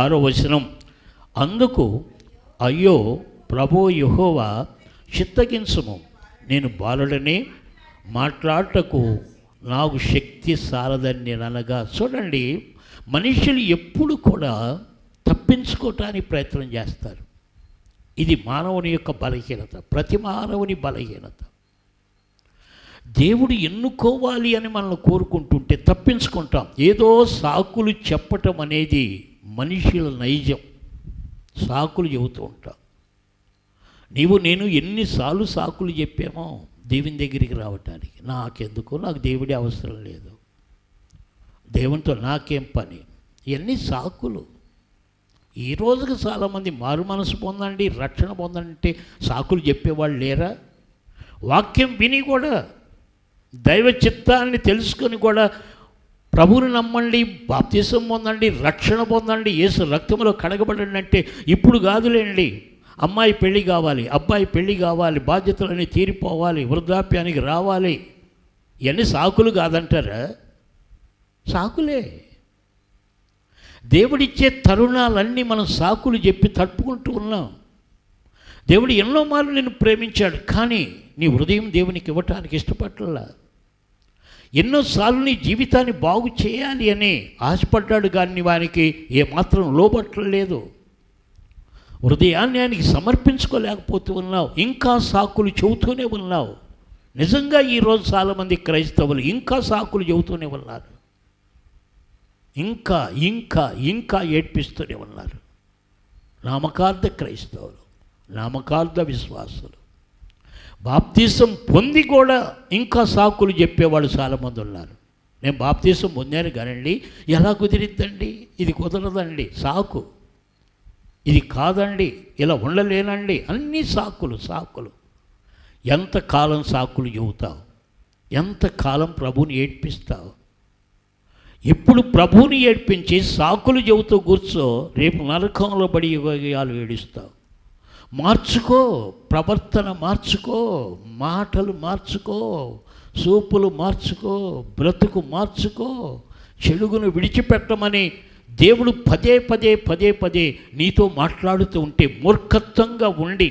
6వ వచనం, అందుకు అయ్యో ప్రభువు యెహోవా, చిత్తగించుము, నేను బాలుడని మాట్లాడటకు నాకు శక్తి సాలదని నేను అనగా. చూడండి, మనుషులు ఎప్పుడు కూడా తప్పించుకోవటానికి ప్రయత్నం చేస్తారు. ఇది మానవుని యొక్క బలహీనత, ప్రతి మానవుని బలహీనత. దేవుడు ఎన్నుకోవాలి అని మనల్ని కోరుకుంటుంటే తప్పించుకుంటాం. ఏదో సాకులు చెప్పటం అనేది మనుషుల నైజం. సాకులు చెబుతూ ఉంటాం. నీవు నేను ఎన్నిసార్లు సాకులు చెప్పామో దేవుని దగ్గరికి రావటానికి. నాకెందుకు, నాకు దేవుడి అవసరం లేదు, దేవునితో నాకేం పని, ఇవన్నీ సాకులు. ఈ రోజుకి చాలామంది మారు మనసు పొందండి, రక్షణ పొందండి అంటే సాకులు చెప్పేవాళ్ళు లేరా? వాక్యం విని కూడా, దైవ చిత్తాన్ని తెలుసుకొని కూడా ప్రభువుని నమ్మండి, బాప్తిసం పొందండి, రక్షణ పొందండి, యేసు రక్తంలో కడగబడండి అంటే ఇప్పుడు కాదులేండి. అమ్మాయి పెళ్ళి కావాలి, అబ్బాయి పెళ్ళి కావాలి, బాధ్యతలన్నీ తీరిపోవాలి, వృద్ధాప్యానికి రావాలి, ఇవన్నీ సాకులు కాదంటారా? సాకులే. దేవుడిచ్చే తరుణాలన్నీ మనం సాకులు చెప్పి తట్టుకుంటూ ఉన్నాం. దేవుడు ఎన్నో మార్లు నిన్ను ప్రేమించాడు, కానీ నీ హృదయం దేవునికి ఇవ్వటానికి ఇష్టపడలా. ఎన్నోసార్లు నీ జీవితాన్ని బాగు చేయాలి అని ఆశపడ్డాడు, కానీ వానికి ఏమాత్రం లోబట్టలేదు. హృదయాన్ని ఆయనకి సమర్పించుకోలేకపోతూ ఉన్నావు, ఇంకా సాకులు చెబుతూనే ఉన్నావు. నిజంగా ఈరోజు చాలామంది క్రైస్తవులు ఇంకా సాకులు చెబుతూనే ఉన్నారు, ఇంకా ఇంకా ఇంకా ఏడ్పిస్తూనే ఉన్నారు. నామకార్థ క్రైస్తవులు, నామకార్థ విశ్వాసులు, బాప్తీసం పొంది కూడా ఇంకా సాకులు చెప్పేవాళ్ళు చాలామంది ఉన్నారు. నేను బాప్తీసం పొందాను కానండి, ఎలా కుదిరిద్దండి, ఇది కుదరదండి, సాకు, ఇది కాదండి, ఇలా ఉండలేనండి, అన్నీ సాకులు సాకులు. ఎంతకాలం సాకులు చెబుతావు? ఎంతకాలం ప్రభువుని ఏడ్పిస్తావు? ఇప్పుడు ప్రభువుని ఏడ్పించి సాకులు చెబుతూ కూర్చో, రేపు నరకంలో పడి యుగాలు ఏడుస్తావు. మార్చుకో, ప్రవర్తన మార్చుకో, మాటలు మార్చుకో, సూపులు మార్చుకో, బ్రతుకు మార్చుకో. చెడుగును విడిచిపెట్టమని దేవుడు పదే పదే పదే పదే నీతో మాట్లాడుతూ ఉంటే మూర్ఖత్వంగా ఉండి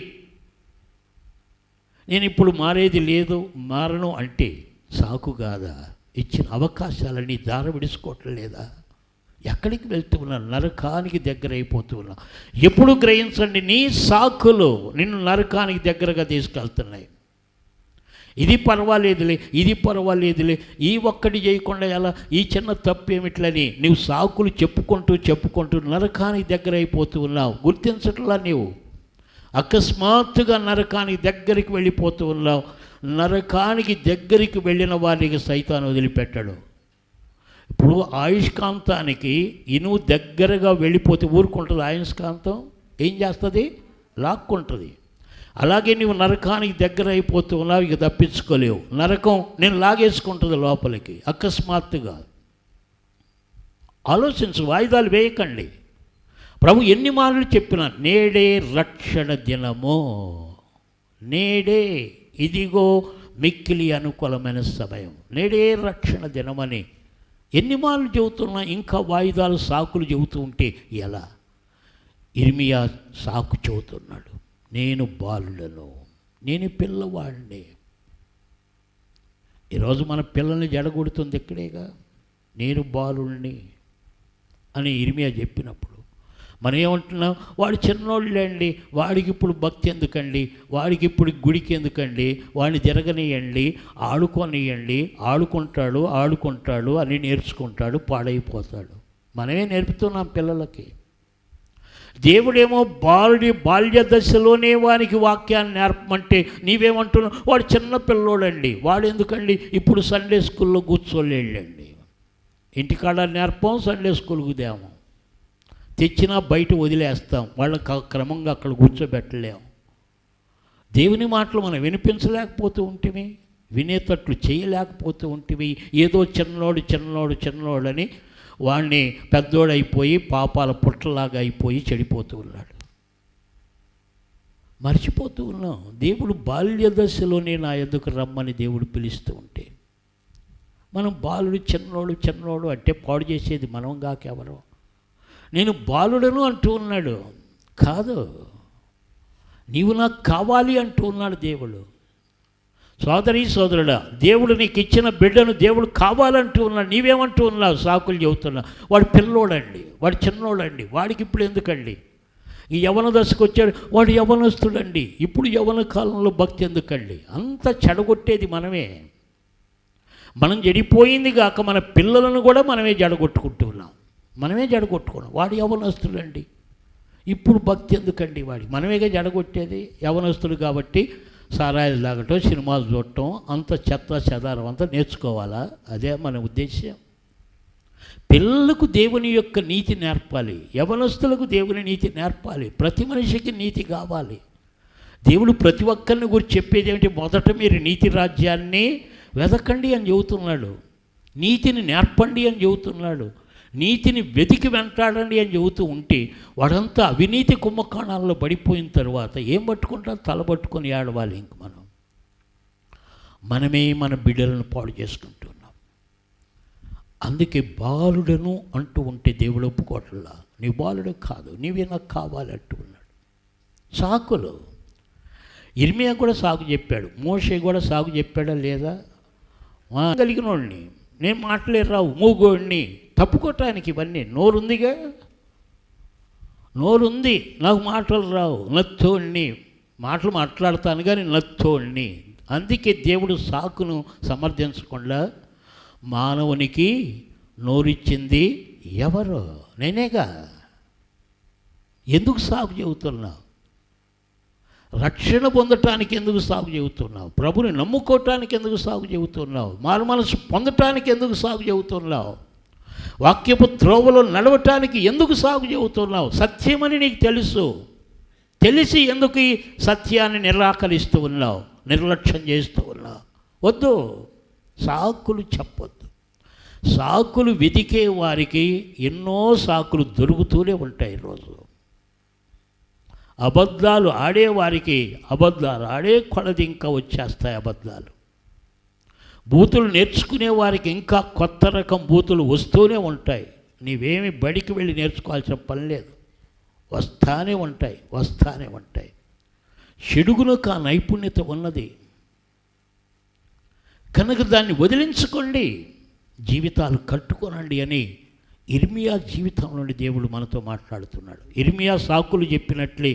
నేను ఇప్పుడు మారేది లేదు, మారను అంటే సాకు కాదా? ఇచ్చిన అవకాశాలని దార విడుచుకోవటం లేదా? ఎక్కడికి వెళ్తూ ఉన్నా? నరకానికి దగ్గర అయిపోతూ ఉన్నా. ఎప్పుడు గ్రహించండి, నీ సాకులు నిన్ను నరకానికి దగ్గరగా తీసుకెళ్తున్నాయి. ఇది పర్వాలేదులే, ఇది పర్వాలేదులే, ఈ ఒక్కటి చేయకుండా ఎలా, ఈ చిన్న తప్పు ఏమిట్లని నీవు సాకులు చెప్పుకుంటూ చెప్పుకుంటూ నరకానికి దగ్గర అయిపోతూ ఉన్నావు. గుర్తించట్లా నీవు. అకస్మాత్తుగా నరకానికి దగ్గరికి వెళ్ళిపోతూ ఉన్నావు. నరకానికి దగ్గరికి వెళ్ళిన వారికి సైతాను వదిలిపెట్టాడు. ఇప్పుడు ఆయుష్కాంతానికి ఇనుము దగ్గరగా వెళ్ళిపోతే ఊరుకుంటుంది. ఆయుష్కాంతం ఏం చేస్తుంది? లాక్కుంటుంది. అలాగే నువ్వు నరకానికి దగ్గర అయిపోతూ ఉన్నావు, ఇక తప్పించుకోలేవు. నరకం నేను లాగేసుకుంటుంది లోపలికి అకస్మాత్తుగా. ఆలోచించు, వాయిదాలు వేయకండి. ప్రభు ఎన్ని మార్లు చెప్పినా నేడే రక్షణ దినము, నేడే, ఇదిగో మిక్కిలి అనుకూలమైన సమయం, నేడే రక్షణ దినమని ఎన్ని మార్లు చెబుతున్నా ఇంకా వాయిదాలు సాకులు చెబుతూ ఉంటే ఎలా? ఇర్మియా సాకు చెబుతున్నాడు, నేను బాలులను, నేను పిల్లవాడిని. ఈరోజు మన పిల్లల్ని జడగొడుతుంది ఎక్కడేగా, నేను బాలుణ్ణి అని ఇర్మియా చెప్పినప్పుడు మనం ఏమంటున్నాం? వాడు చిన్నోళ్ళండి, వాడికి ఇప్పుడు భక్తి ఎందుకండి, వాడికి ఇప్పుడు గుడికి ఎందుకండి, వాడిని జరగనియండి, ఆడుకోనియండి, ఆడుకుంటాడు అని నేర్చుకుంటాడు, పాడైపోతాడు. మనమే నేర్పుతున్నాం పిల్లలకి. దేవుడేమో బాల్య దశలోనే వానికి వాక్యాన్ని నేర్పమంటే నీవేమంటున్నావు? వాడు చిన్న పిల్లోడండి, వాడు ఎందుకండి ఇప్పుడు సండే స్కూల్లో కూర్చోలేళ్ళండి. ఇంటికాడ నేర్పం, సండే స్కూల్కి దేమో తెచ్చినా బయట వదిలేస్తాం, వాళ్ళకి క్రమంగా అక్కడ కూర్చోబెట్టలేము. దేవుని మాటలు మనం వినిపించలేకపోతూ ఉంటివి, వినేటట్లు చేయలేకపోతూ ఉంటివి. ఏదో చిన్నోడు అని వాడిని పెద్దోడైపోయి పాపాల పుట్టలాగా అయిపోయి చెడిపోతూ ఉన్నాడు. మర్చిపోతూ ఉన్నాం. దేవుడు బాల్య దశలోనే నా ఎదుకు రమ్మని దేవుడు పిలుస్తూ ఉంటే మనం బాలుడు చిన్నోడు అంటే పాడు చేసేది మనం కాకెవరం. నేను బాలుడను అంటూ ఉన్నాడు. కాదు, నీవు నాకు కావాలి అంటూ ఉన్నాడు దేవుడు. సోదరి సోదరుడా, దేవుడు నీకు ఇచ్చిన బిడ్డను దేవుడు కావాలంటూ ఉన్నాడు. నీవేమంటూ ఉన్నావు? సాకులు చెబుతున్నావు. వాడు పిల్లోడండి, వాడు చిన్నోడండి, వాడికి ఇప్పుడు ఎందుకండి? ఈ యవన దశకు వచ్చాడు, వాడు యవనస్తుడండి, ఇప్పుడు యవన కాలంలో భక్తి ఎందుకండి? అంత చెడగొట్టేది మనమే. మనం చెడిపోయింది కాక మన పిల్లలను కూడా మనమే జడగొట్టుకుంటున్నాం. మనమే జడగొట్టుకున్నాం. వాడు యవనస్తుడండి, ఇప్పుడు భక్తి ఎందుకండి? వాడి మనమేగా జడగొట్టేది. యవనస్తుడు కాబట్టి సారాయిలు తాగటం, సినిమాలు చూడటం, అంత చెత్త చెదారం అంతా నేర్చుకోవాలా? అదే మన ఉద్దేశ్యం. పిల్లలకు దేవుని యొక్క నీతి నేర్పాలి, యవనస్తులకు దేవుని నీతి నేర్పాలి. ప్రతి మనిషికి నీతి కావాలి. దేవుడు ప్రతి ఒక్కరిని గురించి చెప్పేది ఏమిటి? మొదట మీరు నీతి రాజ్యాన్ని వెదకండి అని చెబుతున్నాడు. నీతిని నేర్పండి అని చెబుతున్నాడు. నీతిని వెతికి వెంటాడండి అని చెబుతూ ఉంటే వాడంతా అవినీతి కుంభకోణాల్లో పడిపోయిన తర్వాత ఏం పట్టుకుంటాం? తలబట్టుకొని ఏడవాలి. ఇంక మనమే మన బిడ్డలను పాడు చేసుకుంటున్నాం. అందుకే బాలుడను అంటూ ఉంటే దేవుడు ఒప్పుకోవట్లా. నీ బాలుడు కాదు, నీవే నాకు కావాలి అంటూ ఉన్నాడు. సాకులు. ఇర్మియా కూడా సాగు చెప్పాడు, మోషే కూడా సాగు చెప్పాడా లేదా? కలిగిన వాడిని, నేను మాట్లాడే రావు, మూగోడిని, తప్పుకోవటానికి ఇవన్నీ. నోరుందిగా, నోరుంది, నాకు మాటలు రావు, నత్తోడిని, మాటలు మాట్లాడతాను కానీ నత్తోడిని. అందుకే దేవుడు సాకును సమర్థించకుండా మానవునికి నోరిచ్చింది ఎవరు? నేనేగా. ఎందుకు సాగు చెబుతున్నావు? రక్షణ పొందటానికి ఎందుకు సాగు చెబుతున్నావు? ప్రభుని నమ్ముకోవటానికి ఎందుకు సాగు చెబుతున్నావు? మారు మనసు పొందటానికి ఎందుకు సాగు చెబుతున్నావు? వాక్యపు త్రోవలో నడవటానికి ఎందుకు సాగు చెబుతున్నావు? సత్యమని నీకు తెలుసు, తెలిసి ఎందుకు ఈ సత్యాన్ని నిరాకరిస్తూ ఉన్నావు, నిర్లక్ష్యం చేస్తూ ఉన్నావు? వద్దు, సాకులు చెప్పొద్దు. సాకులు వెతికే వారికి ఎన్నో సాకులు దొరుకుతూనే ఉంటాయి. ఈరోజు అబద్ధాలు ఆడేవారికి అబద్ధాలు ఆడే కొలది ఇంకా వచ్చేస్తాయి అబద్ధాలు. బూతులు నేర్చుకునే వారికి ఇంకా కొత్త రకం బూతులు వస్తూనే ఉంటాయి. నీవేమి బడికి వెళ్ళి నేర్చుకోవాల్సిన పని లేదు, వస్తానే ఉంటాయి, వస్తానే ఉంటాయి. చెడుగునకు ఆ నైపుణ్యత ఉన్నది కనుక దాన్ని వదిలించుకోండి, జీవితాలు కట్టుకోనండి అని ఇర్మియా జీవితం నుండి దేవుడు మనతో మాట్లాడుతున్నాడు. ఇర్మియా సాకులు చెప్పినట్లే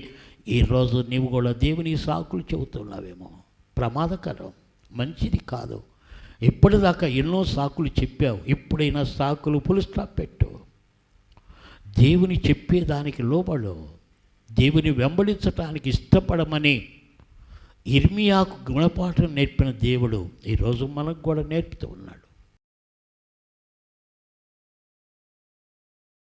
ఈరోజు నీవు కూడా దేవుని సాకులు చెబుతున్నావేమో. ప్రమాదకరం, మంచిది కాదు. ఇప్పటిదాకా ఎన్నో సాకులు చెప్పావు, ఇప్పుడైనా సాకులు ఫుల్ స్టాప్ పెట్టు. దేవుని చెప్పేదానికి లోబడు, దేవుని వెంబడించటానికి ఇష్టపడమని ఇర్మియాకు గుణపాఠం నేర్పిన దేవుడు ఈరోజు మనకు కూడా నేర్పుతూ ఉన్నాడు.